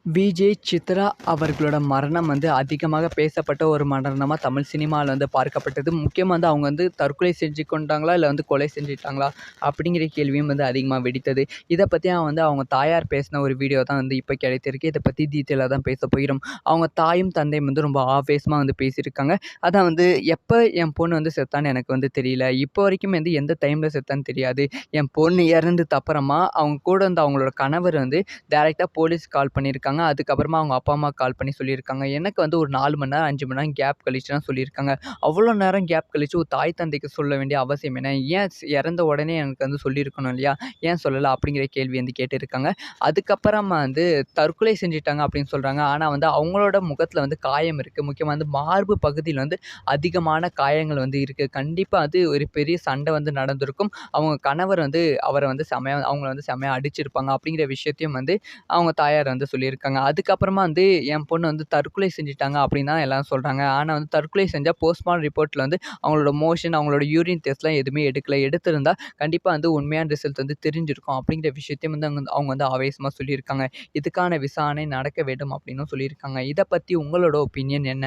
விஜய், சித்ரா அவர்களோட மரணம் அதிகமாக பேசப்பட்ட ஒரு மரணமா தமிழ் சினிமால பார்க்கப்பட்டது. முக்கியமா அவங்க தற்கொலை செஞ்சு கொண்டாங்களா? இல்ல கொலை செஞ்சுட்டாங்களா? அப்படிங்கிற கேள்வியும் அதிகமா வெடித்தது. இத பத்தி அவங்க தாயார் பேசின ஒரு வீடியோ தான் இப்ப கிடைத்திருக்கு. இத பத்தி டீட்டெயிலா தான் பேசப் போகிறோம். அவங்க தாயும், தந்தையும் ரொம்ப ஆவேசமா பேசியிருக்காங்க. அதான் எப்ப என் பொண்ணு செத்தான்னு எனக்கு தெரியல. இப்போ வரைக்கும் எந்த டைம்ல செத்தான்னு தெரியாது. என் பொண்ணு இறந்ததுக்கு அப்புறமா அவங்க கூட இருந்த அவங்களோட கணவர் டைரக்ட்டா போலீஸ்க்கு கால் பண்ணியிருக்காங்க. அதுக்கப்புறமா அவங்க அப்பா, அம்மாக்கு கால் பண்ணி சொல்லியிருக்காங்க. எனக்கு ஒரு 4 மணி நேரம், 5 மணி நேரம் கேப் கழிச்சு தான் சொல்லியிருக்காங்க. அவ்வளோ நேரம் கேப் கழிச்சு ஒரு தாய், தந்தைக்கு சொல்ல வேண்டிய அவசியம் என்ன? ஏன் இறந்த உடனே எனக்கு சொல்லியிருக்கணும் இல்லையா? ஏன் சொல்லல? அப்படிங்கிற கேள்வி கேட்டிருக்காங்க. அதுக்கப்புறமா தற்கொலை செஞ்சுட்டாங்க அப்படின்னு சொல்றாங்க. ஆனா அவங்களோட முகத்துல காயம் இருக்கு. முக்கியமா மார்பு பகுதியில அதிகமான காயங்கள் இருக்கு. கண்டிப்பா ஒரு பெரிய சண்டை நடந்திருக்கும். அவங்க கணவர் அவர செமையா அவங்கள செமையா அடிச்சிருப்பாங்க அப்படிங்கிற விஷயத்தையும் அவங்க தாயார் சொல்லியிருக்காங்க. அதுக்கப்புறமா என் பொண்ணு தற்கொலை செஞ்சுட்டாங்க அப்படின்னு தான் எல்லாரும் சொல்றாங்க. ஆனா தற்கொலை செஞ்சா போஸ்ட்மார்டம் ரிப்போர்ட்ல அவங்களோட மோஷன், அவங்களோட யூரின் டெஸ்ட்லாம் எதுவுமே எடுக்கல. எடுத்திருந்தா கண்டிப்பா உண்மையான ரிசல்ட் தெரிஞ்சிருக்கும் அப்படிங்கிற விஷயத்தையும் அவங்க ஆவேசமா சொல்லியிருக்காங்க. இதுக்கான விசாரணை நடக்க வேண்டும் அப்படின்னும் சொல்லியிருக்காங்க. இத பத்தி உங்களோட ஒப்பீனியன் என்ன?